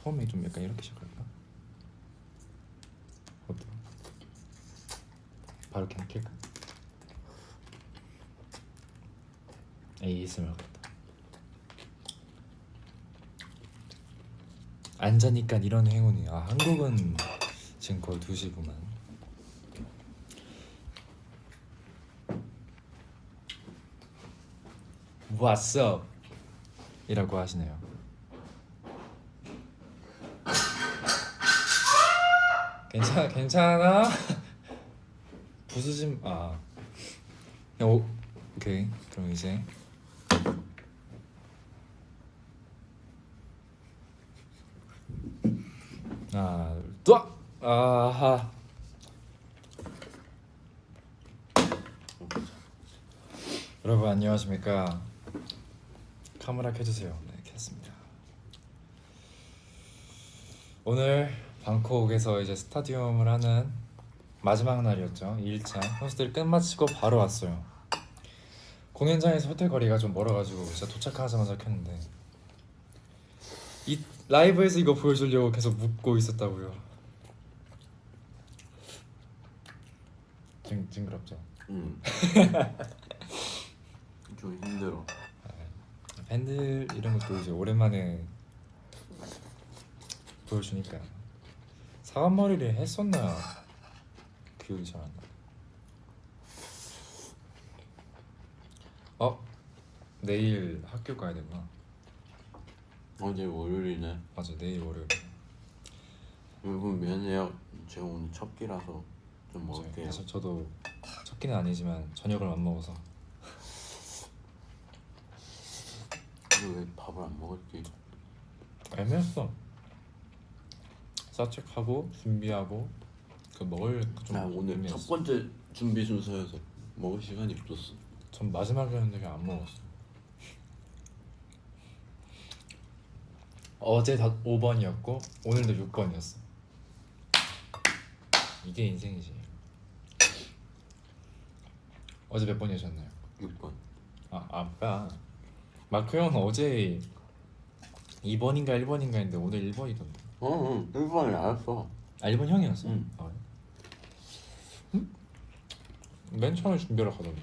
처음에 좀 약간 이렇게 시작할까? 어때? 바로 그냥 킬까? ASMR 같다. 안 자니까 이런 행운이. 아 한국은 지금 거의 2시구만. What's up? 이라고 하시네요. 괜찮아. 부수지 아. 오케이. 그럼 이제 하나, 둘, 아하. 여러분 안녕하십니까? 카메라 켜주세요. 네, 켰습니다. 오늘 방콕에서 이제 스타디움을 하는 마지막 날이었죠. 2일차 선수들이 끝마치고 바로 왔어요. 공연장에서 호텔 거리가 좀 멀어가지고 진짜 도착하자마자 켰는데 이 라이브에서 이거 보여주려고 계속 묻고 있었다고요. 징그럽죠? 좀 힘들어. 팬들 이런 것도 이제 오랜만에 보여주니까. 사과머리를 했었나 기억이 잘 안 나. 내일 학교 가야 되구나. 어제 월요일이네. 맞아, 내일 월요일. 여러분 미안해요. 제가 오늘 첫 끼라서 좀 먹을게요. 그래서 저도 첫 끼는 아니지만 저녁을 안 먹어서. 근데 왜 밥을 안 먹을지? 애매했어. 사책하고 준비하고 그 먹을 좀 오늘 애매했어. 첫 번째 준비 순서여서 먹을 시간이 없었어. 전 마지막이었는데 그냥 안 먹었어. 어제 5번이었고 오늘도 6번이었어. 이게 인생이지. 어제 몇 번이셨나요? 6번. 아까 마크 형은 어제 2번인가 1번인가 했는데 오늘 1번이던데. 1번이 알았어. 1번 형이었어? 응. 응? 맨 처음에 준비하러 가던데.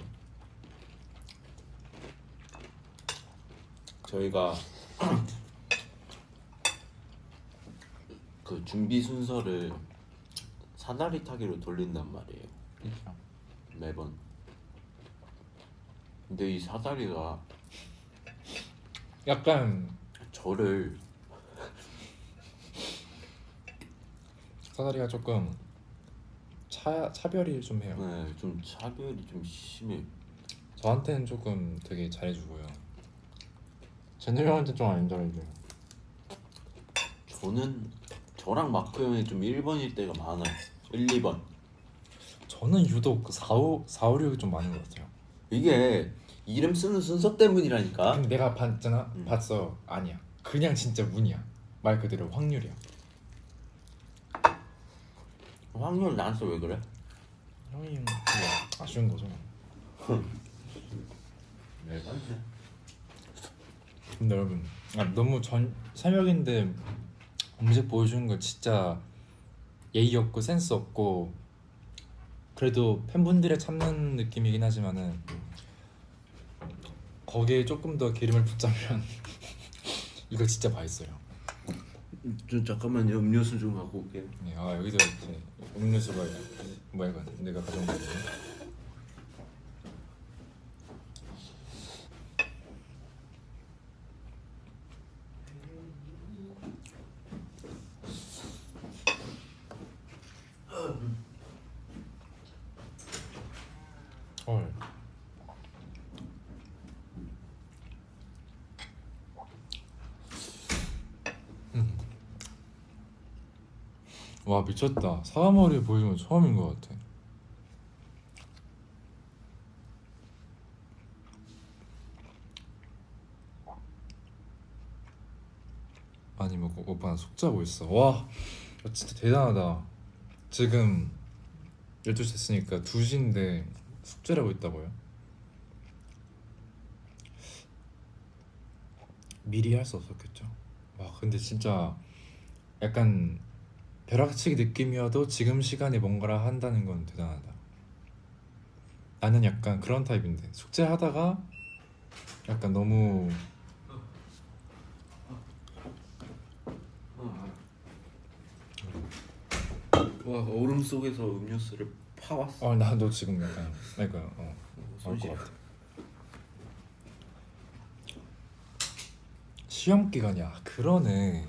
저희가 그 준비 순서를 사다리 타기로 돌린단 말이에요. 그렇죠. 매번. 근데 이 사다리가 약간 저를 사다리가 조금 차별이 좀 해요. 네, 좀 차별이 좀 심해. 저한테는 조금 되게 잘해주고요. 제노 형한테 좀 안 잘해줘요. 저랑 마크 형이 좀 1번일 때가 많아요. 1, 2번. 저는 유독 4, 5, 6이 좀 많은 것 같아요. 이게 이름 쓰는 순서 때문이라니까. 근데 내가 봤어. 아니야. 그냥 진짜 운이야. 말 그대로 확률이야. 확률 나한테 왜 그래? 형이 그냥 아쉬운 거죠. 네, 맞네. 근데 여러분 너무 새벽인데 음식 보여주는 거 진짜 예의 없고 센스 없고, 그래도 팬분들의 참는 느낌이긴 하지만은 거기에 조금 더 기름을 붓자면 이거 진짜 맛있어요. 좀 잠깐만요. 음료수 좀 갖고 올게요. 네, 여기서 이제 음료수가 뭐야 이거 내가 가져온 거지. 헐. 와 미쳤다. 사과머리 보여준 건 처음인 것 같아. 아니 뭐 오빠 나 속 자고 있어. 와 진짜 대단하다. 지금 12시 됐으니까 2시인데 숙제라고 있다고요? 미리 할 수 없었겠죠. 와 근데 진짜 약간 벼락치기 느낌이어도 지금 시간에 뭔가를 한다는 건 대단하다. 나는 약간 그런 타입인데 숙제하다가 약간 너무 와 얼음 속에서 음료수를 파왔어. 나도 지금 약간 그러니까 나올 것 손실이야. 같아. 시험 기간이야. 그러네.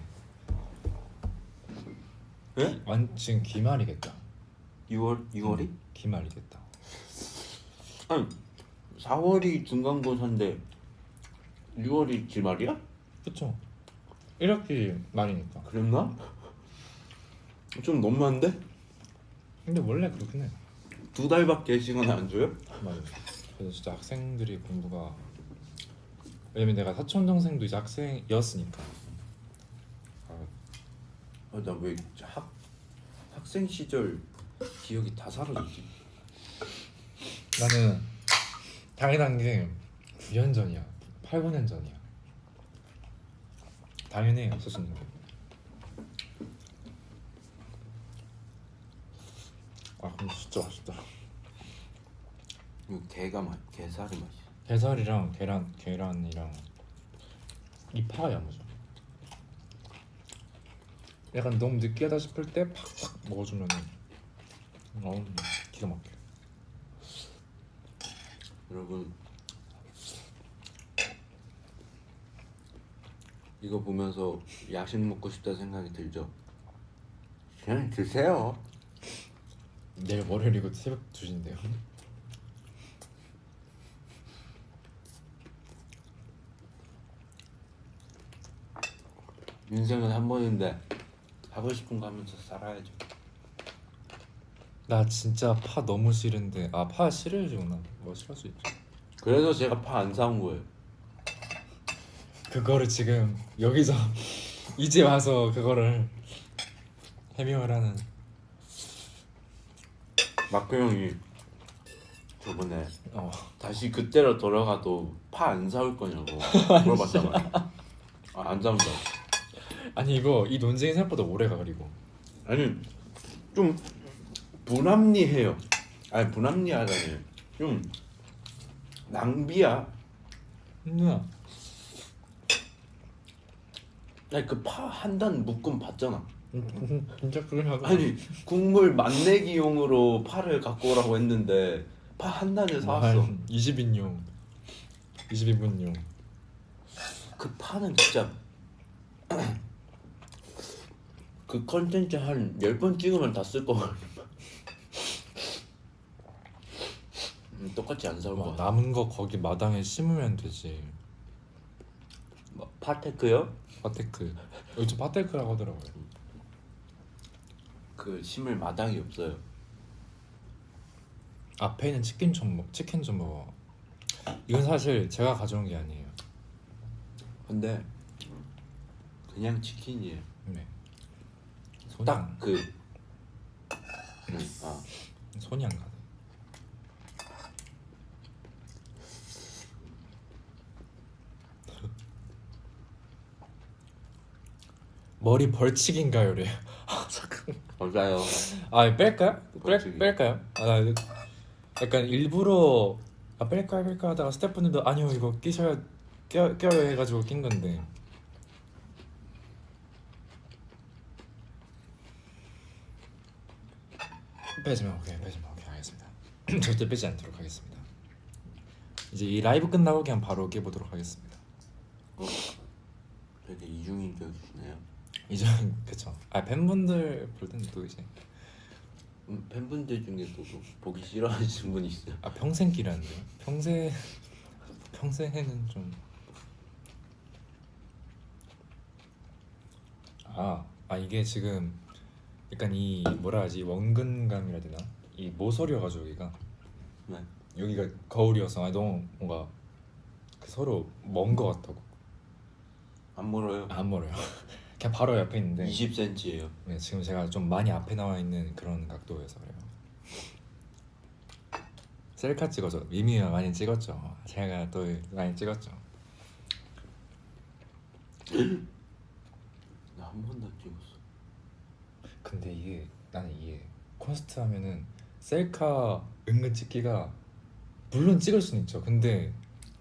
예? 지금 기말이겠다. 6월이? 기말이겠다. 아니 4월이 중간고사인데 6월이 기말이야? 그쵸? 1학기 말이니까. 그랬나? 좀 너무한데? 근데 원래 그렇긴 해. 2달밖에 시간을 안 줘요? 맞아. 그래서 진짜 학생들이 공부가 왜냐면 내가 사촌 동생도 이제 학생이었으니까. 나 왜 학생 시절 기억이 다 사라지지? 나는 당연한 게 9년 전이야. 8, 9년 전이야. 당연히 없어지는 게. 근데 진짜 맛있다. 이거 게살이 맛있어. 게살이랑 계란이랑 이 파가 야무져. 약간 너무 느끼하다 싶을 때 팍팍 먹어주면은 기가 막혀. 여러분 이거 보면서 야식 먹고 싶다 생각이 들죠? 그냥 드세요. 내일 월요일이고 새벽 2시인데요. 인생은 한 번인데 하고 싶은 거 하면서 살아야죠. 나 진짜 파 너무 싫은데 파 싫으시구나. 뭐 싫을 수 있죠. 그래서 제가 파 안 사온 거예요. 그거를 지금 여기서 이제 와서 그거를 해명을 하는. 마크 형이 저번에 어. 다시 그때로 돌아가도 파 안 사올 거냐고 물어봤잖아요. 안 사온다. 아니 이거 이 논쟁이 생각보다 오래가. 그리고 아니 좀 불합리해요. 아니 불합리하다니 좀 낭비야. 누나 아니 그 파 한 단 묶음 봤잖아. 진짜 그걸 하고. 아니 국물 맛내기용으로 파를 갖고 오라고 했는데 파 한 단을 사왔어. 20인용 20인분용. 그 파는 진짜 그 컨텐츠 한 10번 찍으면 다 쓸 거거든. 똑같이 안 사올 거야. 남은 거 거기 마당에 심으면 되지. 뭐, 파테크요? 파테크. 여기 좀 파테크라고 하더라고요. 그 심을 마당이 없어요. 앞에 있는 치킨 좀 먹어. 이건 사실 제가 가져온 게 아니에요. 근데 그냥 치킨이에요. 네. 딱 그 손이 안 가네. 머리 벌칙인가요래. 잠깐. 맞아요. 뺄까요? 벌칙이. 뺄까요? 나 약간 일부러 뺄까 하다가 스태프분들도 아니요 이거 끼셔야 껴요 해가지고 낀 건데. 빼지마. 오케이 알겠습니다. 절대 빼지 않도록 하겠습니다. 이제 이 라이브 끝나고 그냥 바로 깨보도록 하겠습니다. 되게 이중인격이시네요. 이제 그쵸. 팬분들 볼 때는 또 이제 팬분들 중에도 보기 싫어하시는 분 있어요. 평생 끼라는데요. 평생에는 좀 이게 지금 약간 이 뭐라 하지 원근감이라 해야 되나? 이 모서리여가지고 네. 여기가 거울이어서 너무 뭔가 서로 먼 거 같다고. 안 멀어요. 안 멀어요. 그냥 바로 옆에 있는데 20cm예요. 네, 지금 제가 좀 많이 앞에 나와 있는 그런 각도여서 그래요. 셀카 찍어서 미미가 많이 찍었죠. 제가 또 많이 찍었죠. 나 한 번도 안 찍었어. 근데 이게 나는 이게 콘서트 하면은 셀카 은근 찍기가 물론 찍을 수는 있죠. 근데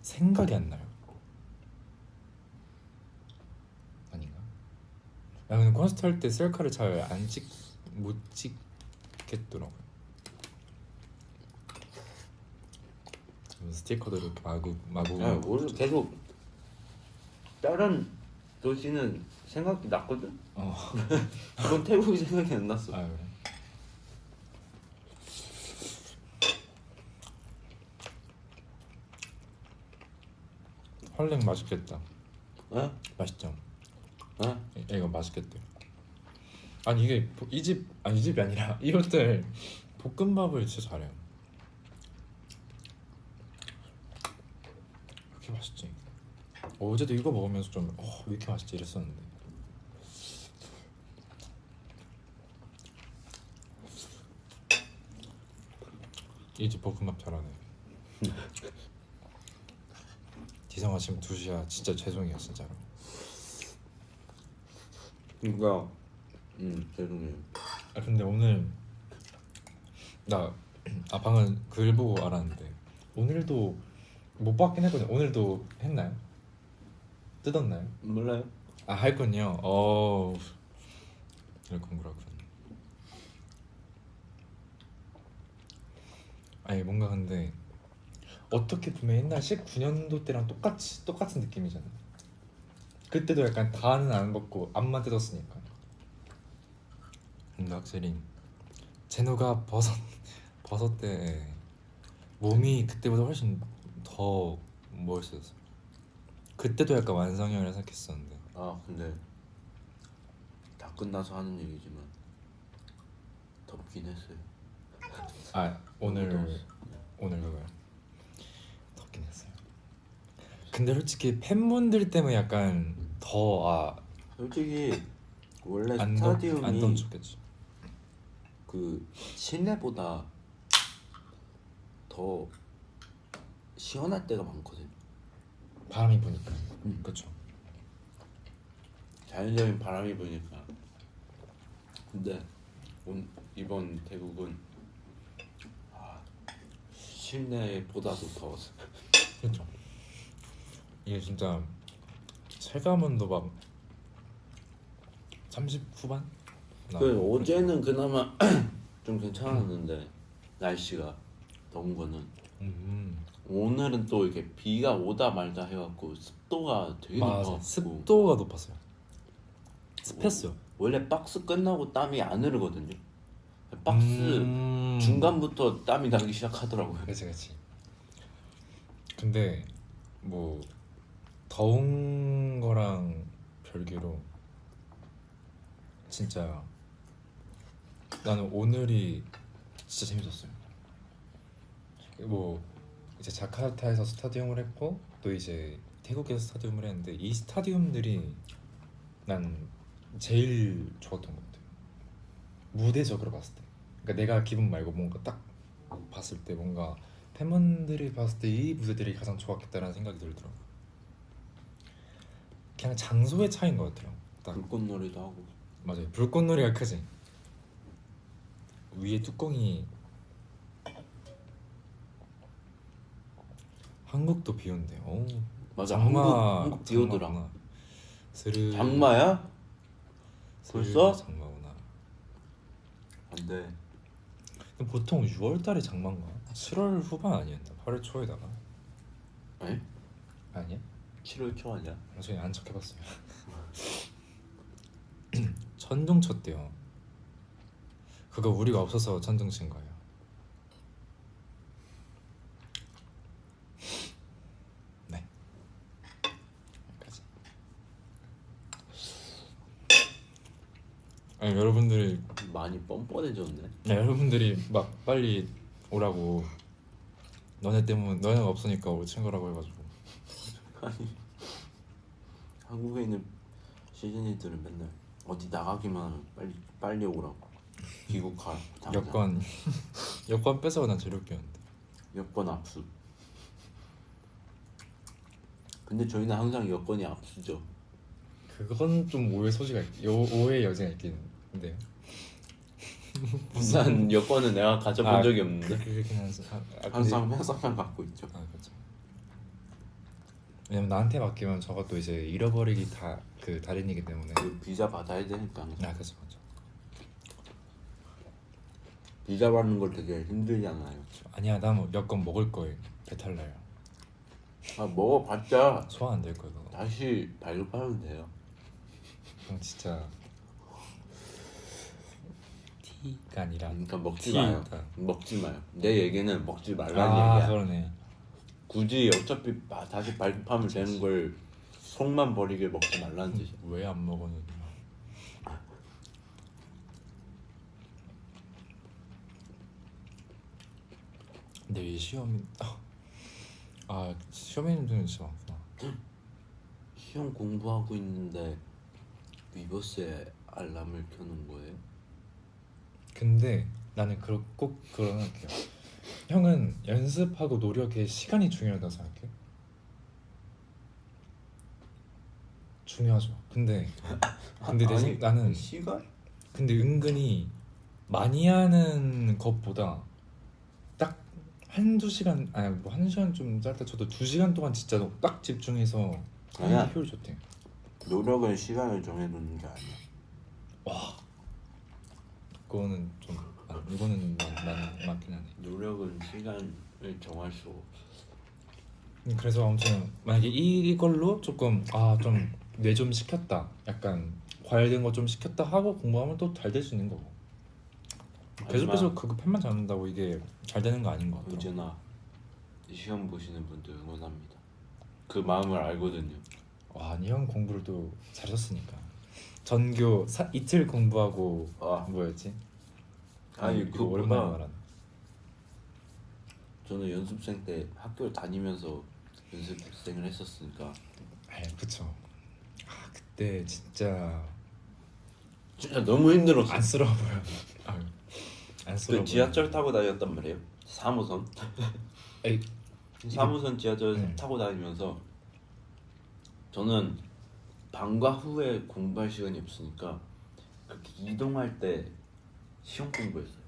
생각이 안 나요. 아닌가? 야 근데 콘서트 할 때 셀카를 잘 안 찍 못 찍겠더라고요. 스티커도 이렇게 마구 야, 우리 계속 다른 도시는 생각이 났거든. 어. 그건 태국이 생각이 안 났어. 아 그래? 헐랭 맛있겠다. 어? 맛있죠? 어? 이거 맛있겠대. 아니 이게 이 집이 아니라 이 호텔 볶음밥을 진짜 잘해요. 그렇게 맛있지. 어제도 이거 먹으면서 좀 왜 이렇게 맛있지 이랬었는데. 이 집 볶음밥 잘하네. 지성아 지금 2시야. 진짜 죄송해요 진짜로. 그러니까 죄송해요. 아 근데 오늘 나 방금 글 보고 알았는데 오늘도 못 받긴 했거든요. 오늘도 했나요? 뜯었나요? 몰라요. 아 할건요. 그렇군. 아니 뭔가 근데 어떻게 보면 옛날 19년도 때랑 똑같은 느낌이잖아. 그때도 약간 다는 안 벗고 앞만 뜯었으니까. 근데 확실히 제노가 버섯 때 몸이 그때보다 훨씬 더 멋있었어. 그때도 약간 완성형이라 생각했었는데. 아 근데 다 끝나서 하는 얘기지만 덥긴 했어요. 아 오늘 덥었어. 그거요. 덥긴 했어요. 근데 솔직히 팬분들 때문에 약간 더 솔직히 원래 안 스타디움이 던졌겠지. 그 실내보다 더 시원할 때가 많거든. 바람이 부니까. 그렇죠. 자연적인 바람이 부니까. 근데 이번 태국은 실내보다도 더웠어. 그렇죠. 이게 진짜 체감온도 막 30 후반? 그 어제는 그나마 좀 괜찮았는데 날씨가 더운 거는 오늘은 또 이렇게 비가 오다 말다 해갖고 습도가 되게 맞아. 높아갖고 습도가 높았어요. 습했어요. 원래 박스 끝나고 땀이 안 흐르거든요. 박스 중간부터 땀이 나기 시작하더라고요. 그치. 근데 뭐 더운 거랑 별개로 진짜 나는 오늘이 진짜 재밌었어요. 뭐 이제 자카르타에서 스타디움을 했고 또 이제 태국에서 스타디움을 했는데 이 스타디움들이 난 제일 좋았던 것 같아요. 무대적으로 봤을 때. 그러니까 내가 기분 말고 뭔가 딱 봤을 때 뭔가 팬분들이 봤을 때 이 무대들이 가장 좋았겠다라는 생각이 들더라고요. 그냥 장소의 차이인 것 같아요. 딱 불꽃놀이도 하고. 맞아요. 불꽃놀이가 크지. 위에 뚜껑이 한국도 비 온대. 오, 맞아. 장마 한국 비 오더라. 장마구나. 스르 장마야? 스르 벌써? 장마구나. 안 돼. 근데 보통 6월달에 장마인가? 7월 후반 아니었나? 8월 초에다가 에? 아니야? 7월 초 아니야? 나중에 안 척해봤어요. 천둥 쳤대요. 그거 우리가 없어서 천둥 친 거예요. 네. 여기까지. 아니 여러분들이 많이 뻔뻔해졌네. 여러분들이 막 빨리 오라고 너네가 없으니까 오친 거라고 해가지고. 아니 한국에 있는 시즈니들은 맨날 어디 나가기만 하면 빨리 오라고. 귀국하라. 당장. 여권 뺏어가 난 제일 웃겼는데. 여권 압수. 근데 저희는 항상 여권이 압수죠. 그건 좀 오해 여지가 있긴 한데요. 부산 여권은 내가 가져본 적이 없는데 그렇긴 하지. 항상 회사만 갖고 있죠. 그렇죠. 왜냐면 나한테 맡기면 저것도 이제 잃어버리기 다 그 달인이기 때문에. 그 비자 받아야 되니까 항상. 그렇죠, 그렇죠. 비자 받는 걸 되게 힘들잖아요. 아니야, 나 뭐 여권 먹을 거예요. 배탈 나요. 아 먹어봤자 소화 안 될 거예요. 그거. 다시 발급하면 돼요. 그럼 진짜 T가 아니라 그러니까 먹지 T 마요. 가. 먹지 마요. 내 얘기는 먹지 말라는 아 얘기야. 그러네. 굳이 어차피 다시 발급하면 되는 걸 속만 버리게 먹지 말라는 뜻이야. 왜 안 먹었는지. 근데 이 시험이 시험에 힘드는 진짜 많구나. 시험 공부하고 있는데 위버스에 알람을 켜놓은 거예요? 근데 나는 꼭 그런 생각해요. 형은 연습하고 노력에 시간이 중요하다고 생각해? 중요하죠. 근데 나는 시간? 근데 은근히 많이 하는 것보다 딱 한두 시간 아니 뭐 한 시간 좀 짧다 쳐도 2시간 동안 진짜 딱 집중해서 하는 아니야. 게 효율 좋대. 노력은 시간을 정해놓는 게 아니야. 그거는 좀 이거는 맞긴 하네. 노력은 시간을 정할 수 없어. 그래서 아무튼 만약에 이걸로 조금 좀 뇌 좀 시켰다, 약간 과열된 거 좀 시켰다 하고 공부하면 또 잘 될 수 있는 거고. 계속 그 펜만 잡는다고 이게 잘 되는 거 아닌 것 같아. 언제나 시험 보시는 분들 응원합니다. 그 마음을 알거든요. 아니 형 공부를 또 잘했으니까. 전교 이틀 공부하고 뭐였지? 아니 이거 오랜만에 그거보다 말하는. 저는 연습생 때 학교를 다니면서 연습생을 했었으니까 그쵸. 그때 진짜 너무 힘들었어. 안쓰러워 보여. 안쓰러워. 그 지하철 타고 다녔단 말이에요. 3호선. 에이, 3호선 지하철 타고 다니면서 저는 방과 후에 공부할 시간이 없으니까 그렇게 이동할 때 시험 공부했어요.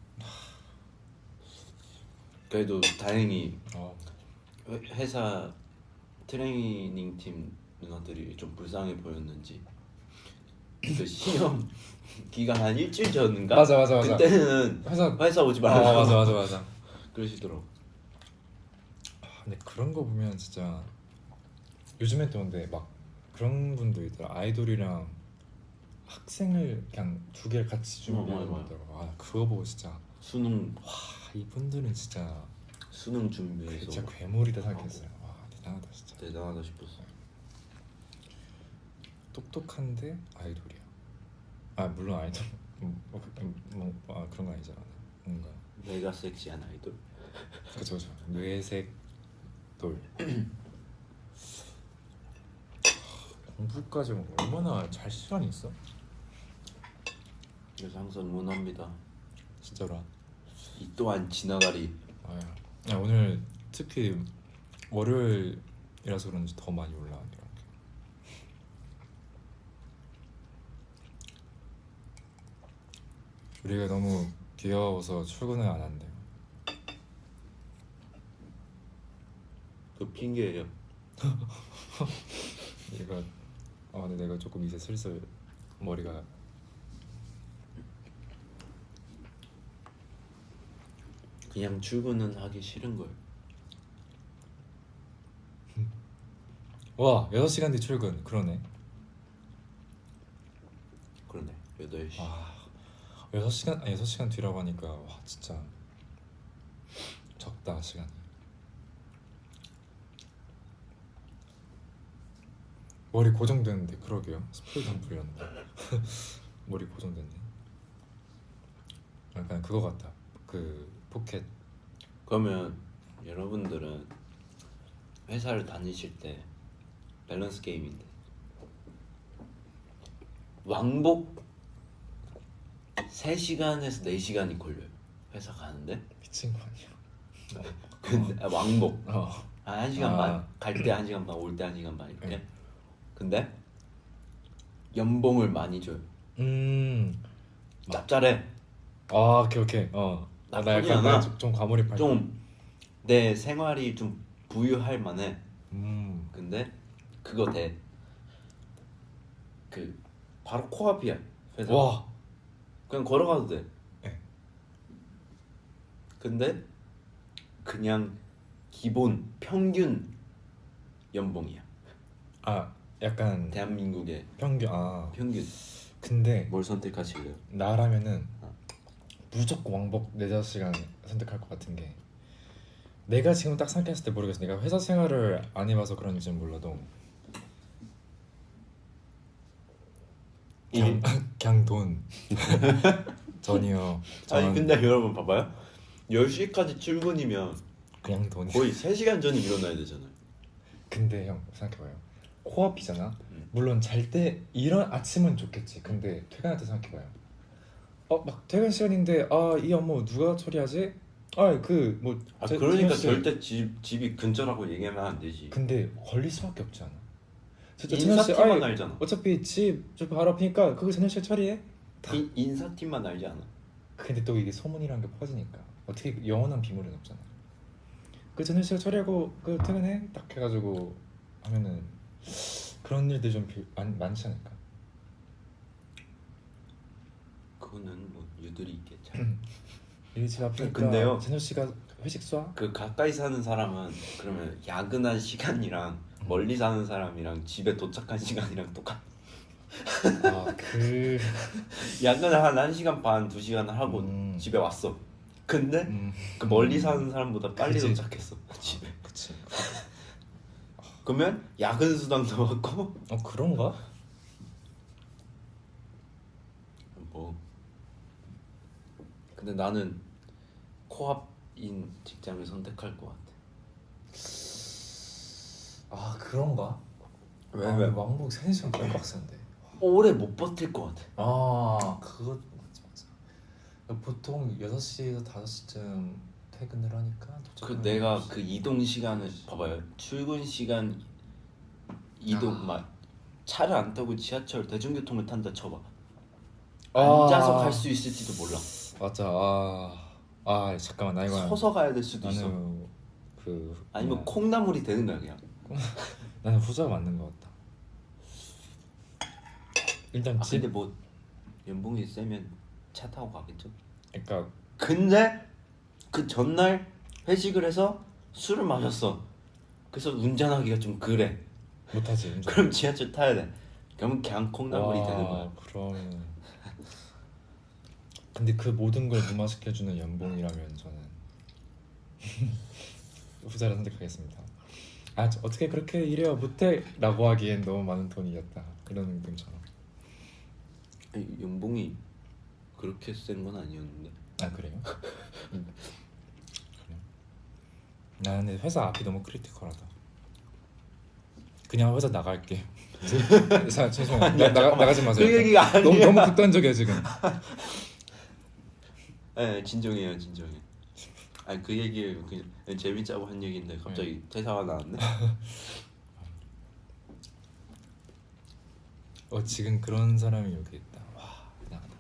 그래도 다행히 회사 트레이닝 팀 누나들이 좀 불쌍해 보였는지 그 시험 기간 한 일주일 전인가? 맞아. 그때는 회사 오지 말라고. 맞아. 그러시더라고. 근데 그런 거 보면 진짜 요즘에 또 근데 막 그런 분도 있더라. 아이돌이랑 학생을 그냥 2개를 같이 준비하는 맞아. 분들. 그거 보고 진짜 수능 이분들은 진짜 준비해서 진짜 괴물이다 생각했어요. 대단하다 진짜. 대단하다 싶었어. 똑똑한데 아이돌이야. 물론 아이돌 그런 거 아니잖아. 뭔가 내가 섹시한 아이돌. 그쵸. 뇌색 돌. 공부까지 얼마나 잘 시간이 있어? 그래서 항상 응원합니다. 진짜로. 이 또한 지나가리. 오늘 특히 월요일이라서 그런지 더 많이 올라왔네요. 우리가 너무 귀여워서 출근을 안 한대요. 그 핑계예요. 근데 내가 조금 이제 슬슬 머리가 그냥 출근은 하기 싫은 걸. 6시간 뒤 출근. 그러네. 8시. 6시간 뒤라고 하니까 진짜 적다 시간이. 머리 고정되는데. 그러게요. 스프레이 안 뿌렸는데. 머리 고정됐네. 약간 그거 같다. 그 포켓. 그러면 여러분들은 회사를 다니실 때 밸런스 게임인데 왕복 3시간에서 4시간이 걸려요. 회사 가는데. 미친 거 아니야? 근데 왕복. 1시간 반. 아. 갈 때 1시간 반, 올 때 1시간 반 이렇게. 근데 연봉을 많이 줘요. 짭짤해. 아 오케이 오케이 나 나쁘지 약간 않아. 좀 과몰입할 좀 내 생활이 좀 부유할 만해. 음. 근데 그거 돼. 그 바로 코앞이야 회사. 와. 그냥 걸어가도 돼. 네. 근데 그냥 기본 평균 연봉이야. 아 약간 대한민국의 평균 평균. 근데 뭘 선택하실래요? 나라면은 어. 무조건 왕복 4-5시간 선택할 것 같은 게 내가 지금 딱 생각했을 때 모르겠어. 내가 회사 생활을 안 해봐서 그런지는 몰라도 일. 그냥 돈 전이요. 아니 저는 근데 여러분 봐봐요. 10시까지 출근이면 그냥 돈. 거의 3시간 전에 일어나야 되잖아요. 근데 형 생각해봐요. 코앞이잖아. 음. 물론 잘 때 이런 아침은 좋겠지. 근데 퇴근할 때 생각해봐요. 막 퇴근 시간인데 이 업무 누가 처리하지? 그뭐 그러니까 절대 집이 근처라고 얘기하면 안 되지. 근데 걸릴 수밖에 없지 않아. 인사팀만 알잖아. 어차피 집 바로 앞이니까 그거 저녁 시에 처리해. 인사팀만 알지 않아? 근데 또 이게 소문이란 게 퍼지니까 어떻게 영원한 비밀은 없잖아. 그 저녁 시에 처리하고 그 퇴근해 딱 해가지고 하면은 그런 일들이 좀 많지 않을까. 그거는 뭐 유들이 있겠죠. 이게 집 앞이니까 근데요. 저녁 시가 회식 쏴? 그 가까이 사는 사람은 그러면 야근한 시간이랑 멀리 사는 사람이랑 집에 도착한 시간이랑 똑같아. 그 야근을 한 1시간 반, 2시간 하고 집에 왔어. 근데 그 멀리 사는 사람보다 빨리 그치. 도착했어 집에. 그치. 그러면 야근 수당도 받고 그런가? 뭐. 근데 나는 코앞인 직장을 선택할 것 같아. 그런가? 왜? 왕복 3시간 너무 빡센데. 오래 못 버틸 것 같아. 그거 맞아. 보통 6시에서 5시쯤 퇴근을 하니까 내가 그 이동 시간을 봐봐요. 출근 시간 이동 막 차를 안 타고 지하철 대중교통을 탄다 쳐봐. 앉아서 갈 수 있을지도 몰라. 맞아. 잠깐만 나 이거 서서 가야 될 수도 있어. 나는 아니면 콩나물이 되는 거야 그냥. 나는 후자가 맞는 것 같다. 일단 근데 뭐 연봉이 세면 차 타고 가겠죠. 그러니까 근데 그 전날 회식을 해서 술을 마셨어. 그래서 운전하기가 좀 그래. 못하지. 운전. 그럼 지하철 타야 돼. 그러면 그냥 콩나물이 되는 거야. 그럼. 근데 그 모든 걸 무마시켜주는 연봉이라면 저는 후자를 선택하겠습니다. 어떻게 그렇게 일해요 못해? 라고 하기엔 너무 많은 돈이었다. 이런 느낌처럼. 아니, 연봉이 그렇게 센 건 아니었는데. 그래요? 그래요? 나는 회사 앞이 너무 크리티컬하다. 그냥 회사 나갈게. 죄송해요. 나가지 마세요. 그 얘기가 아니야. 너무 극단적이야 지금. 네, 진정해요. 아니 그 얘기를 그냥 재밌자고 한 얘기인데 갑자기 퇴사가 나왔네. 지금 그런 사람이 여기 있다. 와, 대단하다.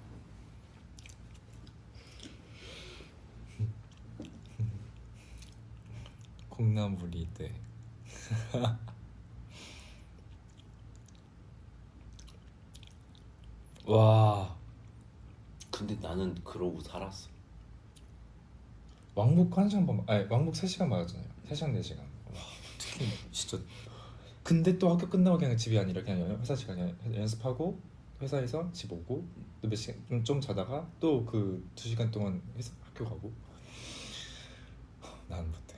콩나물이 돼. 와, 근데 나는 그러고 살았어. 왕복 1시간 반, 왕복 3시간 맞았잖아요. 3시간 4시간. 와, 어떻게 진짜. 근데 또 학교 끝나고 그냥 집이 아니라 그냥 회사 시간 그냥 연습하고 회사에서 집 오고 또 몇 시간 좀 자다가 또 그 2시간 동안 회사 학교 가고. 나는 못한다.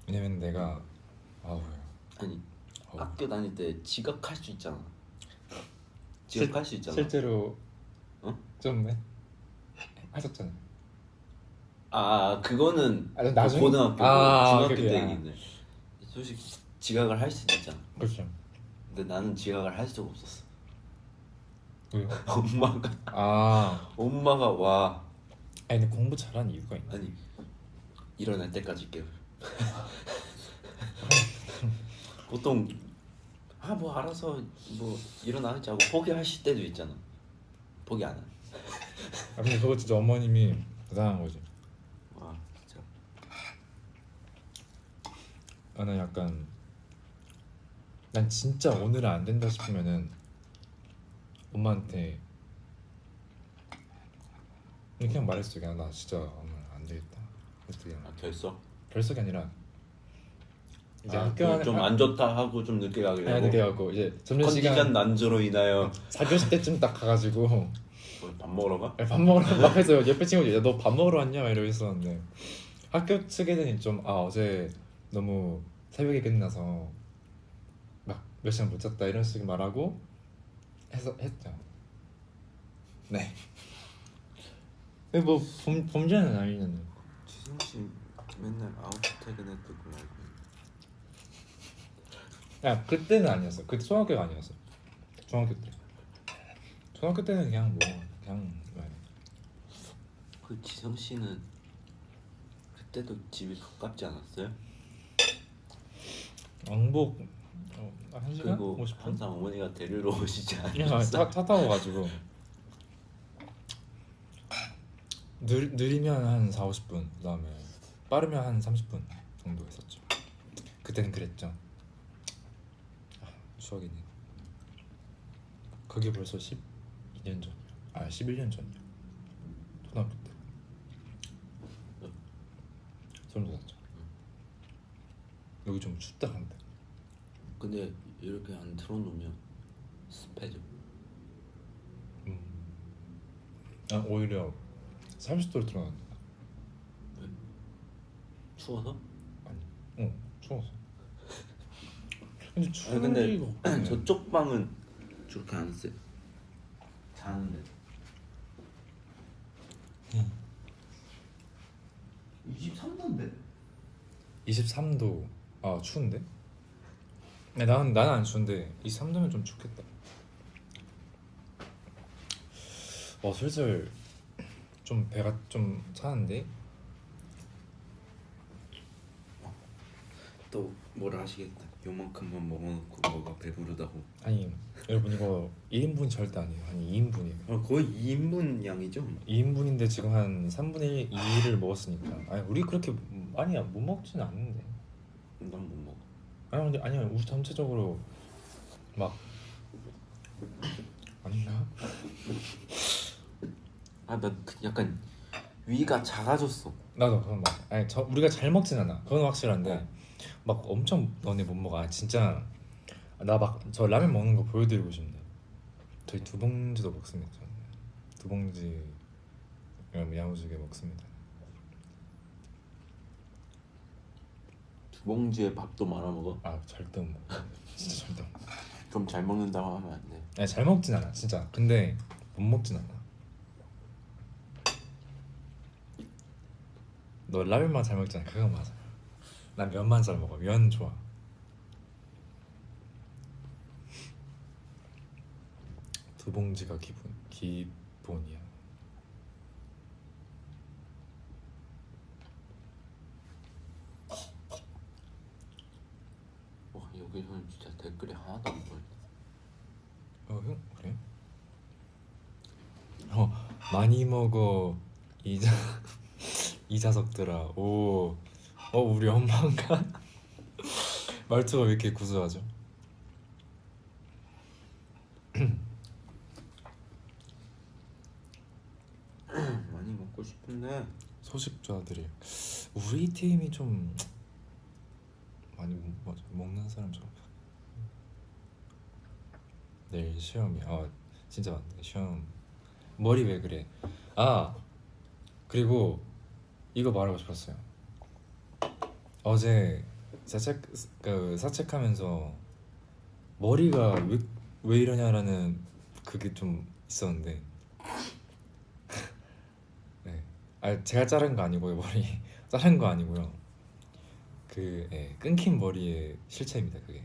왜냐면 내가 아니 학교 다닐 때 지각할 수 있잖아. 지각할 수 있잖아. 실제로 좀 하셨잖아. 그거는 나중에? 고등학교 중학교 그게, 때 얘기인데 솔직히 지각을 할 수도 있잖아. 그렇죠. 근데 나는 지각을 할 수가 없었어. 왜요? 엄마가 와. 근데 공부 잘하는 이유가 있나? 아니 일어날 때까지 깨워. 보통 뭐 알아서 뭐 일어나겠지 하고 포기하실 때도 있잖아. 포기 안 해. 아 근데 그거 진짜 어머님이 대단한 거지. 와 진짜. 나는 약간 난 진짜 오늘은 안 된다 싶으면은 엄마한테 그냥 말했어. 그냥 나 진짜 오늘 안 되겠다. 그래서 그냥 아 결석? 결석이 아니라 이제 아, 학교 안에 좀안 좋다 하고 좀 늦게 가게 되고 늦게 가고 이제 점심 컨디션 시간 난조로 인하여 4교시 때쯤 딱 가가지고 뭐 밥 먹으러 가? 밥 먹으러 앞에서 옆에 친구들 야너 밥 먹으러 왔냐? 막 이러고 있었는데 학교 측에는 좀 어제 너무 새벽에 끝나서 막 몇 시간 못 잤다 이런 식으로 말하고 했죠. 네. 근데 뭐 범죄는 아니잖아요. 지성 씨 맨날 9시 퇴근했던 걸 알고 있는데. 야 그때는 아니었어. 그때 초등학교가 아니었어. 중학교 때. 중학교 때는 그냥 그 지성 씨는 그때도 집이 가깝지 않았어요? 왕복 1시간? 그리고 50분? 항상 어머니가 데리러 오시지 그냥 않았어요? 차 타고 가지고 느리면 한 4, 50분 그다음에 빠르면 한 30분 정도 했었죠. 그때는 그랬죠. 추억이네. 그게 벌써 12년 전이야. 11년 전이야. 초등학교 때 소름 돋았죠. 여기 좀 춥다 근데. 근데 이렇게 안 틀어놓으면 습해져. 난 오히려 30도로 들어간다. 추워서? 아니, 추워서. 근데 추울 근데 리가 없네. 저쪽 방은 저렇게 안 쎄. 자는데. 23도인데. 23도. 추운데? 네, 나는 안 추운데 23도면 좀 춥겠다. 슬슬 좀 배가 좀 차는데. 또 뭐라 하시겠다. 요만큼만 먹어놓고 뭐가 배부르다고. 아니 여러분 이거 1인분 절대 아니에요. 한 2인분이에요. 거의 2인분 양이죠? 2인분인데 지금 한 3분의 2를 먹었으니까. 아니 우리 그렇게 아니야 못 먹진 않는데. 난 못 먹어. 아니 근데 아니야 우리 전체적으로 막 아닌가? 나 약간 위가 작아졌어. 나도 그건 맞아. 아니 우리가 잘 먹진 않아. 그건 확실한데 막 엄청 너네 못 먹어. 진짜 나 막 저 라면 먹는 거 보여드리고 싶네. 저희 2봉지도 먹습니다. 저는 2봉지 야무지게 먹습니다. 2봉지에 밥도 말아 먹어. 절대 못 먹어. 진짜 절대 못 먹어. 좀 잘 먹는다고 하면 안 돼. 아니 잘 먹진 않아 진짜. 근데 못 먹진 않아. 너 라면만 잘 먹잖아. 그거 맞아. 난 면만 잘 먹어. 면 좋아. 두 봉지가 기본이야. 와 여기서는 진짜 댓글이 하나도 안 보여. 형 그래? 많이 먹어 이자석들아. 우리 엄마인가? 말투가 왜 이렇게 구수하죠? 많이 먹고 싶은데 소식자들이 우리 팀이 좀 많이 먹는 사람 좀. 내일 시험이야. 진짜 맞네. 시험. 머리 왜 그래? 그리고 이거 말하고 싶었어요. 어제 사책하면서 머리가 왜 이러냐라는 그게 좀 있었는데 네. 제가 자른 거 아니고요. 머리 자른 거 아니고요. 끊긴 머리의 실체입니다. 그게.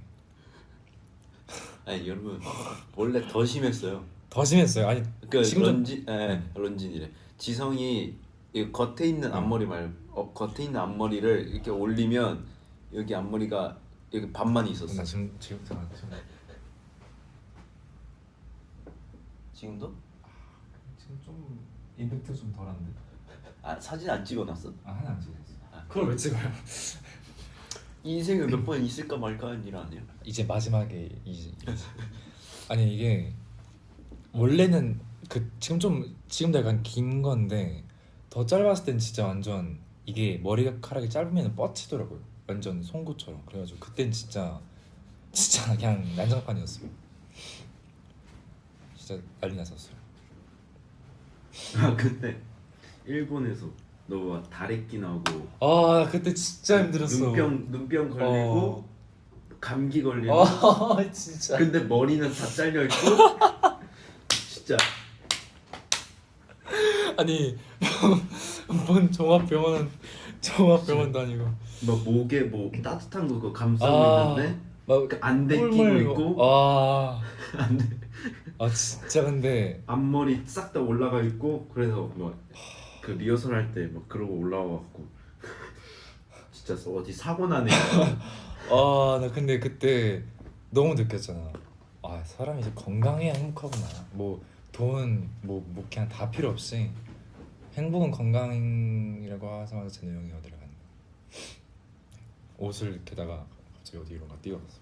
아니 여러분 원래 더 심했어요. 더 심했어요. 아니 그 지금 런진이래. 지성이 이 겉에 있는 앞머리 겉에 있는 앞머리를 이렇게 올리면 여기 앞머리가 여기 반만 있었어. 나 지금 지금도? 지금 좀 임팩트 좀 덜한데. 아 사진 안 찍어놨어? 아 하나 안 찍었어. 아, 그걸 왜 찍어요? 인생에 몇 번 있을까 말까 하는 일 아니야? 이제 마지막에 아니 이게 원래는 그 지금도 약간 긴 건데 더 짧았을 땐 진짜 완전 이게 머리카락이 짧으면 뻗치더라고요. 완전 송곳처럼. 그래가지고 그땐 진짜 그냥 난장판이었어요. 진짜 난리 났었어요. 아 근데 일본에서 너 다래끼 나오고 아 그때 진짜 힘들었어. 눈병 걸리고 감기 걸리고 진짜. 근데 머리는 다 잘려 있고 진짜 아니 뭔 종합병원도 아니고 뭐 목에 뭐 따뜻한 거 그거 감싸고 있는데 막 그 안대 끼고 꿀물 있고 안돼. 아 진짜 근데 앞머리 싹 다 올라가 있고 그래서 뭐 그 리허설 할 때 막 그러고 올라와 갖고 진짜 어디 사고 나네. 나 근데 그때 너무 느꼈잖아. 아 사람이 이제 건강해야 행복하구나. 뭐 돈 뭐 그냥 다 필요 없이 행복은 건강이라고 하자마자 제노 형이 어디를 갔나. 옷을 게다가 갑자기 어디론가 뛰어갔어.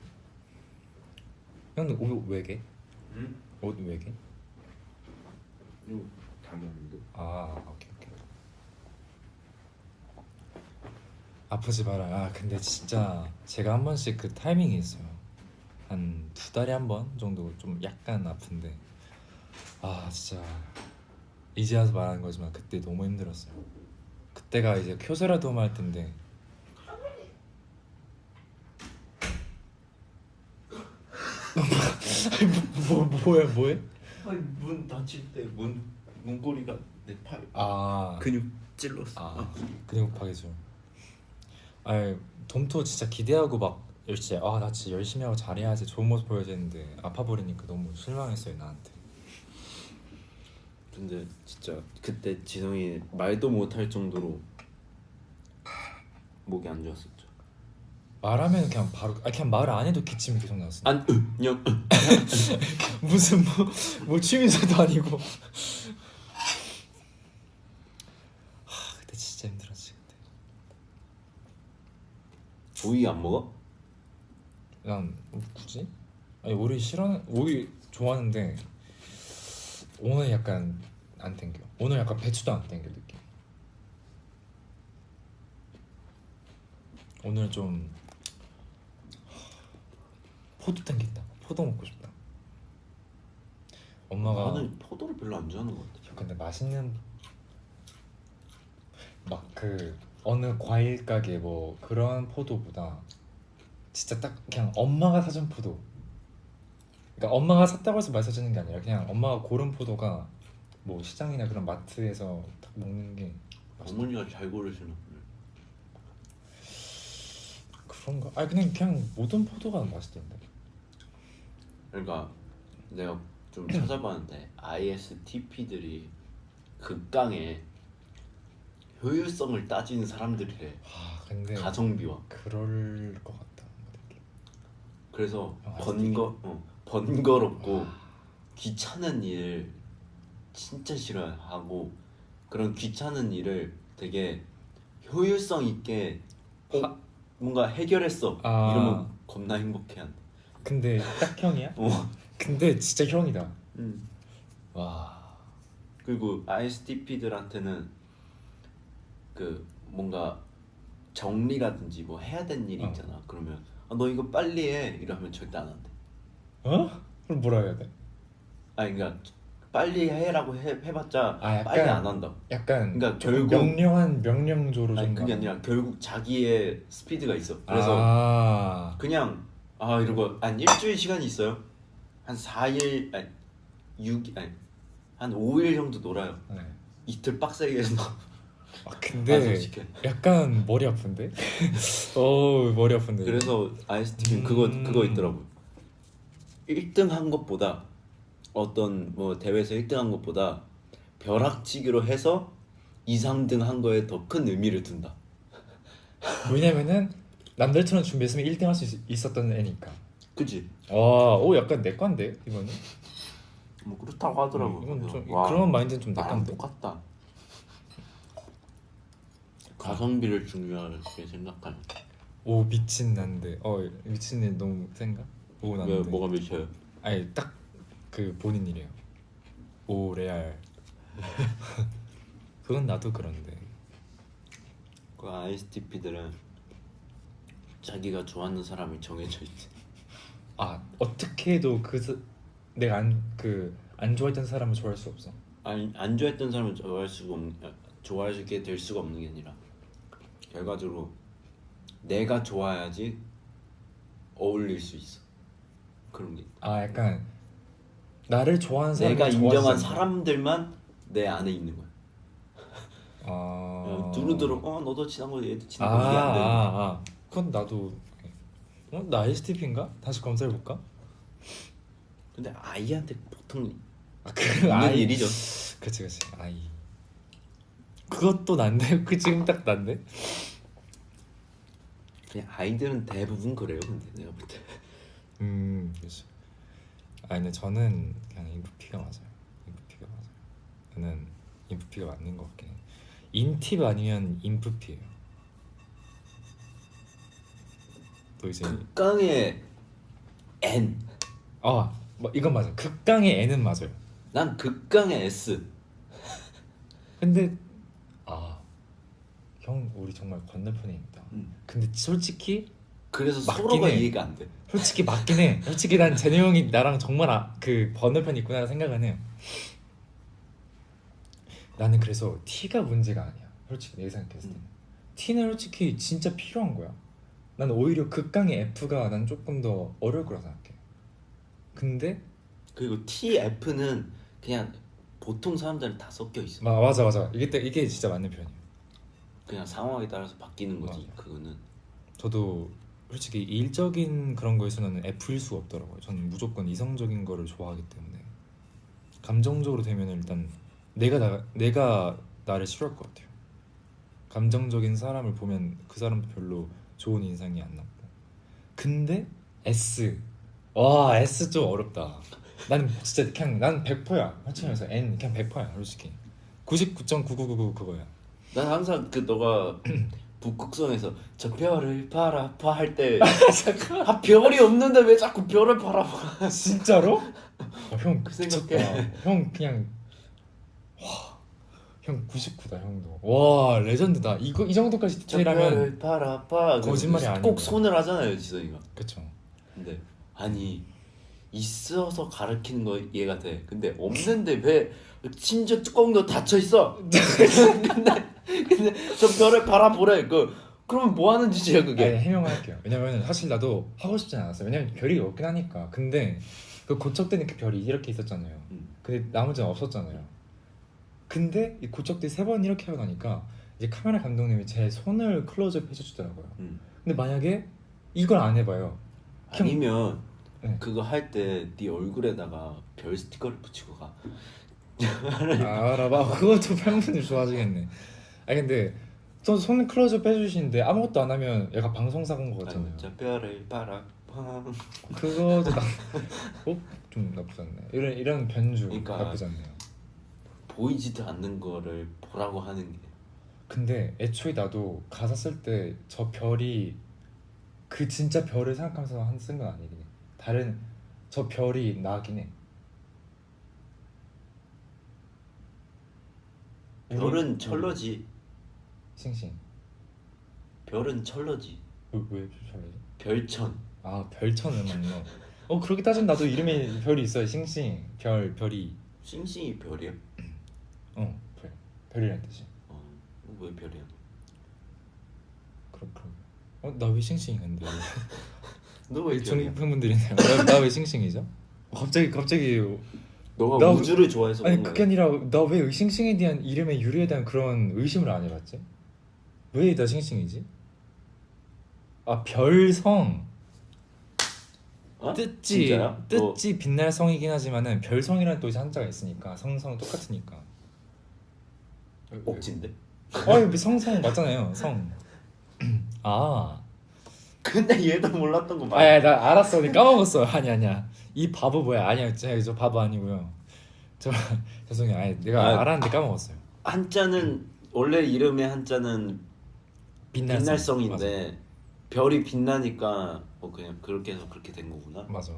형은 옷 외계? 응? 옷 외계? 이거 당연한데. 아 오케이. 아프지 마라. 아 근데 진짜 제가 한 번씩 그 타이밍이 있어요. 한 2달에 한 번 정도 좀 약간 아픈데 아 진짜 이제 와서 말하는 거지만 그때 너무 힘들었어요. 그때가 이제 쿄세라 도움 할 때인데 뭐해? 아니 문 닫힐 때 문고리가 내 팔 아 근육 찔렀어. 아 근육 파괴죠. 아니 돔토 진짜 기대하고 막 열심히 나 진짜 열심히 하고 잘해야지 좋은 모습 보여야 되는데 아파 버리니까 너무 실망했어요 나한테. 근데 진짜 그때 지성이 말도 못할 정도로 목이 안 좋았었죠. 말하면 그냥 바로 그냥 말을 안 해도 기침이 계속 나왔어. 안녕. 무슨 뭐 취미사도 아니고. 그때 진짜 힘들었지 그때. 오이 안 먹어? 난 굳이? 아니 오이 좋아하는데 오늘 약간 안 땡겨. 오늘 약간 배추도 안 땡겨 느낌. 오늘 좀 포도 땡긴다. 포도 먹고 싶다. 엄마가 나는 포도를 별로 안 좋아하는 것 같아. 근데 맛있는 막 그 어느 과일 가게 뭐 그런 포도보다 진짜 딱 그냥 엄마가 사준 포도. 그러니까 엄마가 샀다고 해서 맛있어지는 게 아니라 그냥 엄마가 고른 포도가 뭐 시장이나 그런 마트에서 딱 먹는 게 맛있다. 어머니가 잘 고르시나 보네. 그런가? 아니 그냥 모든 포도가 맛있던데. 그러니까 내가 좀 찾아봤는데 ISTP들이 극강의 효율성을 따지는 사람들이래. 근데 가성비와. 그럴 것 같다. 느낌. 그래서 ISTP? 번거롭고 귀찮은 일 진짜 싫어하고 그런 귀찮은 일을 되게 효율성 있게 뭔가 해결했어 이러면 겁나 행복해한대. 근데 딱 형이야? 근데 진짜 형이다. 와. 그리고 ISTP들한테는 그 뭔가 정리라든지 뭐 해야 되는 일이 있잖아. 그러면 너 이거 빨리 해 이러면 절대 안 한대. 그럼 뭐라 해야 돼? 아니 그러니까 빨리 해라고 해봤자 약간, 빨리 안 한다. 약간 그러니까 결국 결국 명령한 명령조로 아니 좀 그게 아니라 결국 자기의 스피드가 있어. 그래서 그냥 이러고 한 일주일 시간이 있어요. 한 4일 아니 6 아니 한 5일 정도 놀아요. 네. 이틀 빡세게 해서 근데 약간 머리 아픈데? 머리 아픈데. 그래서 ISTP는 그거 있더라고. 1등 한 것보다 어떤 뭐 대회에서 1등 한 것보다 벼락치기로 해서 2, 3등 한 거에 더 큰 의미를 둔다. 왜냐면은 남들처럼 준비했으면 1등 할 수 있었던 애니까. 그치? 오 약간 내 건데 이거는. 뭐 그렇다고 하더라고. 이건 좀 와, 그런 마인드는 좀 나랑 내건데. 똑같다. 가성비를 중요하게 생각하는. 오 미친 난데. 미친 일 너무 센가? 오 난데. 왜 뭐가 미쳐요? 아니 딱 그 본인 이래요. 오 레알. 그건 나도 그런데. 그 ISTP들은 자기가 좋아하는 사람이 정해져 있지. 아 어떻게 해도 내가 안 좋아했던 사람을 좋아할 수 없어. 아니 안 좋아했던 사람은 좋아하게 될 수가 없는 게 아니라 결과적으로 내가 좋아야지 어울릴 수 있어. 그런 게. 아 약간 나를 좋아하는 사람 내가 인정한 사람들만 내 안에 있는 거야. 아 두루두루 너도 친한 거 얘도 친한 거 이게 안 되는 거야. 그건 나도. 나 ISTP인가? 다시 검사해 볼까? 근데 아이한테 보통 그 있는 아이 일이죠. 그치 아이. 그것도 난데 그 지금 딱 난데. 그냥 아이들은 대부분 그래요. 근데 내가 볼 때. 그렇죠. 근데 저는 그냥 인프피가 맞아요. 인프피가 맞아요. 저는 인프피가 맞는 것 같긴 해. 인팁 아니면 인프피예요. 또 이제 극강의 N. 뭐 이건 맞아. 극강의 N은 맞아요. 난 극강의 S. 근데 형 우리 정말 건너편에 있다. 근데 솔직히 그래서 맞긴 서로가 해. 이해가 안 돼. 솔직히 맞긴 해. 솔직히 난 제네 형이 나랑 정말 그 건너편에 있구나 생각은 해요. 나는 그래서 T가 문제가 아니야. 솔직히 내 생각했을 때 T는 솔직히 진짜 필요한 거야. 난 오히려 극강의 F가 난 조금 더 어려울 거라 생각해. 근데 그리고 TF는 그냥 보통 사람들은 다 섞여 있어. 맞아. 이게 진짜 맞는 표현이에요. 그냥 상황에 따라서 바뀌는 거지. 맞아. 그거는. 저도 솔직히 일적인 그런 거에서는 F일 수가 없더라고요. 저는 무조건 이성적인 거를 좋아하기 때문에 감정적으로 되면 일단 내가 나를 싫어할 것 같아요. 감정적인 사람을 보면 그 사람도 별로 좋은 인상이 안 남고. 근데 S S 좀 어렵다. 난 진짜 그냥 난 100%야. 화천에서 N 그냥 100%야 솔직히. 99.9999 그거야. 난 항상 그 너가 북극성에서 저 별을 바라봐 할 때 별이 없는데 왜 자꾸 별을 바라봐. 진짜로? 형 그 생각해. 형 그냥 형 99다 형도. 와 레전드다. 이 정도까지 저 디테일하면 별을 바라봐. 거짓말이 아니고. 꼭 손을 하잖아요 지성이가. 그쵸. 근데 아니 있어서 가르치는 거 이해가 돼. 근데 없는데 왜 심지어 뚜껑도 닫혀 있어. 근데 저 별을 바라보래. 그러면 뭐 하는 짓이야 그게? 아니, 해명을 할게요. 왜냐면 사실 나도 하고 싶진 않았어요. 왜냐면 별이 없긴 하니까. 근데 그 고척되는 그 별이 이렇게 있었잖아요. 근데 나머지는 없었잖아요. 근데 이 고척들이 3번 이렇게 하고 나니까 이제 카메라 감독님이 제 손을 클로즈업 해주더라고요. 근데 만약에 이걸 안 해봐요. 아니면 네. 그거 할 때 네 얼굴에다가 별 스티커를 붙이고 가. 알아봐. 그것도 팬분들 좋아하시겠네. 근데 또 손 클로즈업 해주시는데 아무것도 안 하면 얘가 방송사고인 것 같잖아요. 저 별을 바라봐. 그거도 좀 나쁘지 않네. 이런 변주 그러니까 나쁘지 않네요. 보이지도 않는 거를 보라고 하는 게. 근데 애초에 나도 가사 쓸 때 저 별이 그 진짜 별을 생각하면서 쓴 건 아니긴 해. 다른 저 별이 나긴 해. 별은 철러지. 싱싱. 별은 철러지. 왜 철러지? 별천. 별천은 맞네. 그렇게 따지면 나도 이름에 별이 있어요. 싱싱. 별이. 싱싱이 별이야? 별이란 뜻이. 왜 별이야? 그럼. 나 왜 싱싱인데? 너 왜 별이야? 중립팬분들이네요. 나 왜 싱싱이죠? 갑자기 너가 나 우주를 좋아해서 아니 그런 그게 거야? 아니라 나 왜 싱싱에 대한 이름의 유래에 대한 그런 의심을 안 해봤지? 왜 나 싱싱이지? 별성. 진짜야? 뜻지 빛날 성이긴 하지만은 별성이라는 또 한자가 있으니까 성성은 똑같으니까. 억진데? 성성 맞잖아요. 성. 근데 얘도 몰랐던 거 맞아. 나 알았어. 내가 까먹었어. 아니야. 이 바보 뭐야? 아니야, 저 바보 아니고요. 저 죄송해요. 아니 내가 아. 알았는데 까먹었어요. 한자는 원래 이름의 한자는 빛날성인데 별이 빛나니까 뭐 그냥 그렇게 해서 그렇게 된 거구나. 맞아.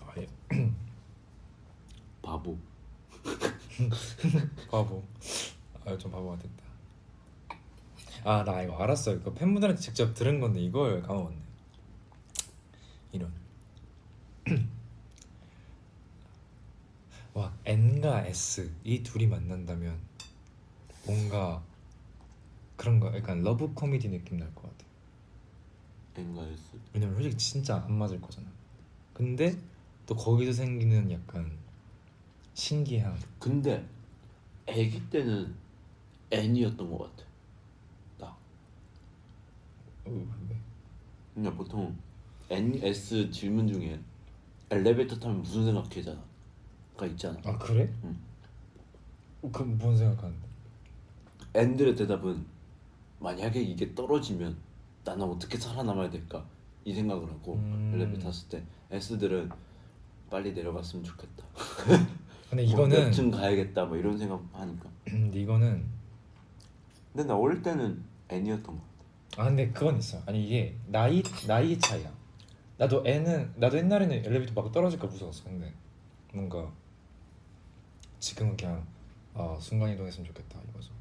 아, 예. 바보. 바보. 좀 바보 같았다. 아 나 이거 알았어요. 이거 팬분들한테 직접 들은 건데 이걸 까먹었네. 이런. 와 N과 S 이 둘이 만난다면 뭔가 그런 거 약간 러브 코미디 느낌 날 것 같아. N가였어. 왜냐면 솔직히 진짜 안 맞을 거잖아. 근데 또 거기서 생기는 약간 신기함. 근데 아기 때는 N이었던 것 같아. 나. 왜? 그냥 보통 N, S 질문 중에 엘리베이터 타면 무슨 생각해잖아. 가 있잖아. 아 그래? 응. 그럼 뭔 생각하는데? N들의 대답은 만약에 이게 떨어지면 나는 어떻게 살아남아야 될까 이 생각을 하고 엘리베이터 탔을 때 S들은 빨리 내려갔으면 좋겠다. 근데 뭐 이거는 몇 층 가야겠다 뭐 이런 생각 하니까. 근데 이거는 근데 나 어릴 때는 N이었던 것 같아. 아 근데 그건 있어. 아니 이게 나이 차이야. 나도 옛날에는 엘리베이터 막 떨어질까 무서웠어. 근데 뭔가 지금은 그냥 순간 이동했으면 좋겠다 이거죠.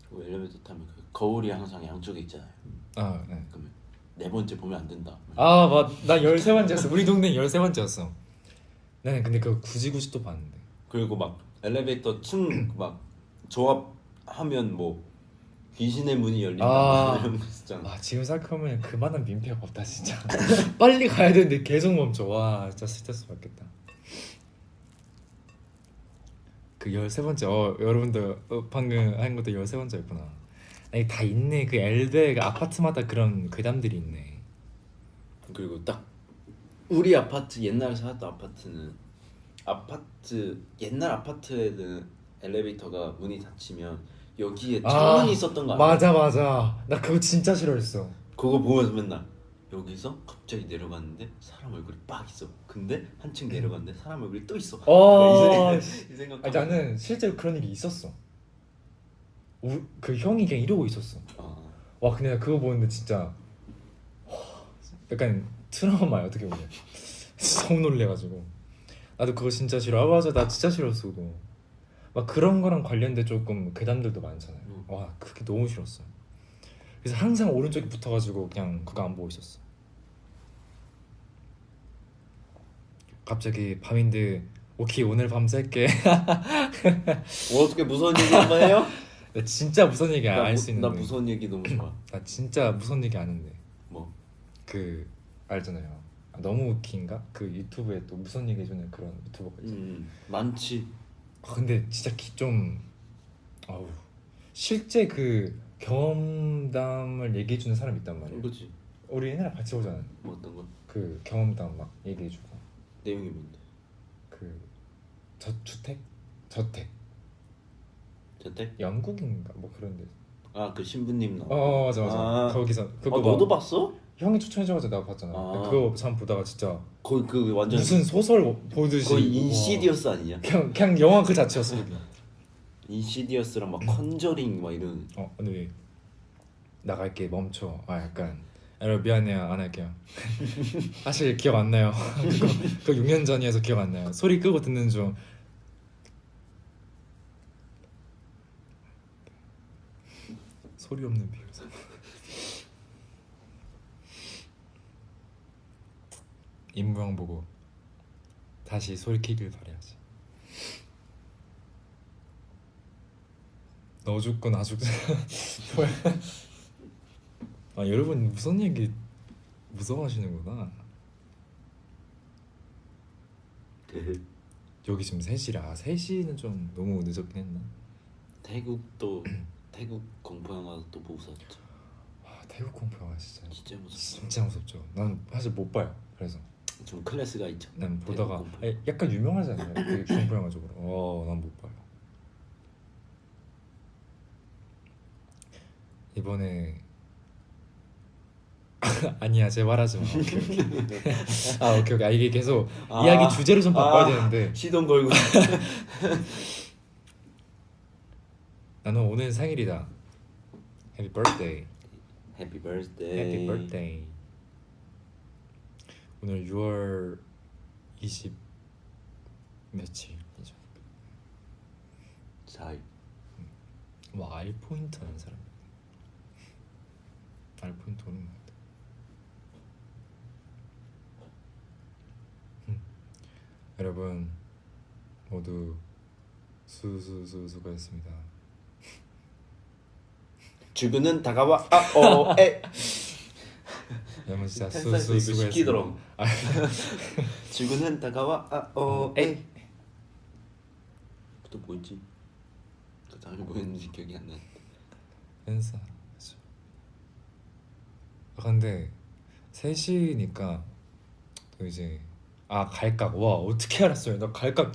그 엘리베이터 타면 그 거울이 항상 양쪽에 있잖아요. 아 네. 그러면 네 번째 보면 안 된다. 나 13번째였어. 우리 동네 13번째였어. 나는 근데 그거 굳이 또 봤는데. 그리고 막 엘리베이터 층 막 조합하면 뭐 귀신의 문이 열린다 이런 거 있잖아. 지금 생각하면 그만한 민폐가 없다 진짜. 빨리 가야 되는데 계속 멈춰. 와 진짜 스트레스 받겠다. 그 13번째 여러분들 방금 한 것도 13번째였구나. 아니 다 있네. 그 엘베 그 아파트마다 그런 괴담들이 있네. 그리고 딱 우리 아파트 옛날에 살았던 아파트는 옛날 아파트에는 엘리베이터가 문이 닫히면 여기에 창문이 있었던 거 알아? 맞아. 나 그거 진짜 싫어했어. 그거 보면서 맨날 여기서 갑자기 내려갔는데 사람 얼굴이 빡 있어. 근데 한층 내려갔는데 사람 얼굴이 또 있어. 이 생각. 아니, 나는 실제로 그런 일이 있었어. 그 형이 그냥 이러고 있었어. 와 근데 나 그거 보는데 진짜 약간 트라우마야 어떻게 보면. 너무 놀래가지고 나도 그거 진짜 싫어. 맞아 나 진짜 싫었어 그거. 막 그런 거랑 관련된 조금 괴담들도 많잖아요. 와 그게 너무 싫었어. 그래서 항상 오른쪽에 붙어가지고 그냥 그거 안 보고 있었어. 갑자기 밤인데 오케이 오늘 밤 셀게. 어떻게 무서운 얘기 한번 해요? 나 진짜 무서운 얘기 알 수 있는데. 나 무서운 얘기 너무 좋아. 나 진짜 무서운 얘기 아는데. 뭐? 그 알잖아요. 너무 웃긴가? 그 유튜브에 또 무서운 얘기 해주는 그런 유튜버가 있잖아요. 많지. 근데 진짜 실제 그 경험담을 얘기해주는 사람이 있단 말이야. 그렇지. 우리 옛날에 같이 오잖아. 뭐 어떤 거? 그 경험담 막 얘기해주고. 내용이 뭔데? 그 저택 저때? 영국인가 뭐 그런데. 그 신부님 나와. 맞아. 거기서 그거 너도 봤어? 형이 추천해줘가지고 내가 봤잖아. 그거 참 보다가 진짜 거의 그 완전 무슨 소설 보듯이 거의 인시디어스 아니냐? 그냥 영화 그 자체였어. 그게. 인시디어스랑 막 컨저링 막 이런. 근데 나갈게 멈춰. 약간 여러분 미안해요 안 할게요. 사실 기억 안 나요. 그거 6년 전이어서 기억 안 나요. 소리 끄고 듣는 중. 소리 없는 비유사. 임무영 보고 다시 소리 키길 바라야지. 너 죽고 나 죽고. 여러분 무슨 얘기 무서워하시는구나. 여기 지금 3시라 3시는 좀 너무 늦었긴 했나? 태국 공포 영화도 또 무섭죠. 태국 공포 영화 진짜 무섭죠. 진짜 무섭죠. 난 사실 못 봐요. 그래서 좀 클래스가 있죠. 난 보다가 약간 유명하잖아요. 그 공포 영화 쪽으로. 난 못 봐요. 이번에 아니야 제발 하지 마. 오케이, 오케이. 아 오케이 오케이. 아, 이게 계속 아, 이야기 주제를 좀 바꿔야 아. 되는데 시동 걸고. 나는 오늘 생일이다. Happy birthday. 해피 버스데이. Happy birthday. 오늘 6월 20 며칠이죠. 4일. 와 알 포인트 하는 사람. 알 포인트 오는 것 같아. 여러분 모두 수고했습니다. 출근은 다가와. 에. 여러분 진짜 팬사에서 이거 시키더라고. 수고했습니다. 출근은 다가와. 에. 또 뭐였지? 또 다른 게 뭐였는지 기억이 안 나. 팬사. 그쵸. 아 근데 3시니까 또 이제 갈각. 와 어떻게 알았어요? 나 갈각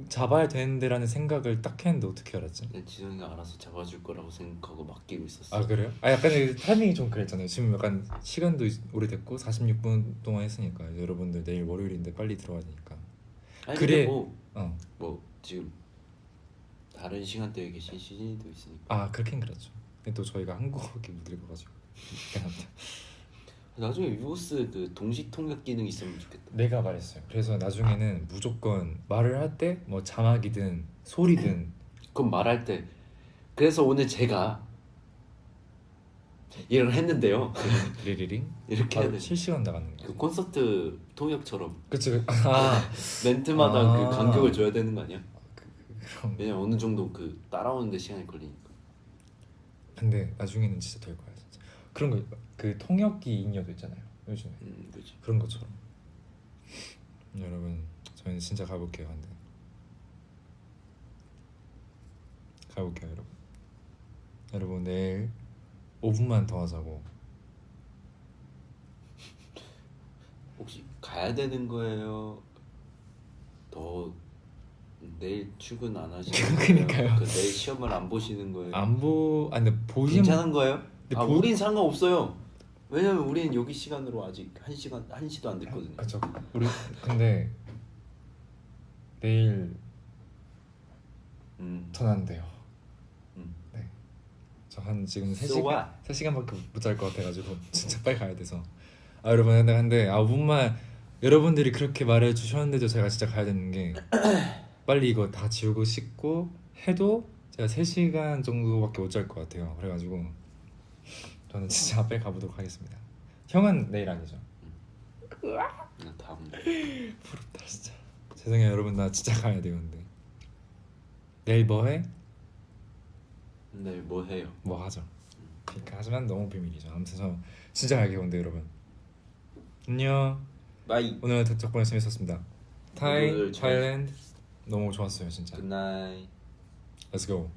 잡아야 되는데라는 생각을 딱 했는데 어떻게 알았지? 지성이가 알아서 잡아줄 거라고 생각하고 맡기고 있었어. 아 그래요? 아 약간 이 타이밍이 좀 그랬잖아요. 지금 약간 시간도 오래됐고 46분 동안 했으니까 이제 여러분들 내일 월요일인데 빨리 들어가야 되니까. 아니 그래. 근데 어. 뭐 지금 다른 시간대에 계신 시즌이도 있으니까. 아 그렇긴 그렇죠. 근데 또 저희가 한국어밖에 못 읽어가지고 미안합니다. 나중에 유보스 그 동시 통역 기능 있으면 좋겠다. 내가 말했어요. 그래서 나중에는 무조건 말을 할 때 뭐 자막이든 소리든 그럼 말할 때 그래서 오늘 제가 이걸 했는데요. 리리링 이렇게 해야 바로 돼. 실시간 나가는 거. 그 콘서트 통역처럼 그치. 아 멘트마다 아. 그 간격을 줘야 되는 거 아니야? 그럼. 왜냐면 어느 정도 그 따라오는데 시간이 걸리니까. 근데 나중에는 진짜 될 거야 진짜. 그런 거 그 통역기 인여도 있잖아요. 요즘에 그렇지. 그런 것처럼. 여러분 저희는 진짜 가볼게요. 근데 가볼게요 여러분. 여러분 내일 5분만 더 하자고. 혹시 가야 되는 거예요? 더 내일 출근 안 하시는 거예요? 그러니까요. 그 내일 시험을 안 보시는 거예요? 근데 보시면 괜찮은 거예요? 근데 보- 우린 상관없어요. 왜냐면 우린 여기 시간으로 아직 1시도 안 됐거든요. 그쵸. 우리 근데 내일 전화한대요. 네. 저 한 지금 So what? 3시간밖에 못 잘 것 같아가지고 진짜 빨리 가야 돼서. 여러분 근데 5분만 여러분들이 그렇게 말해 주셨는데도 제가 진짜 가야 되는 게 빨리 이거 다 지우고 씻고 해도 제가 3시간 정도밖에 못 잘 것 같아요. 그래가지고 저는 진짜 빨리 가보도록 하겠습니다. 형은 내일 아니죠? 나 다음 날. 부럽다 진짜. 죄송해요 여러분 나 진짜 가야 돼요. 근데 내일 뭐 해? 내일 뭐 해요? 뭐 하죠? 그러니까 하지만 너무 비밀이죠. 아무튼 저 진짜 갈게요. 근데 여러분 안녕. 바이. 오늘 덕분에 재밌었습니다. 오늘 타일랜드 너무 좋았어요 진짜. 굿나잇. Let's go.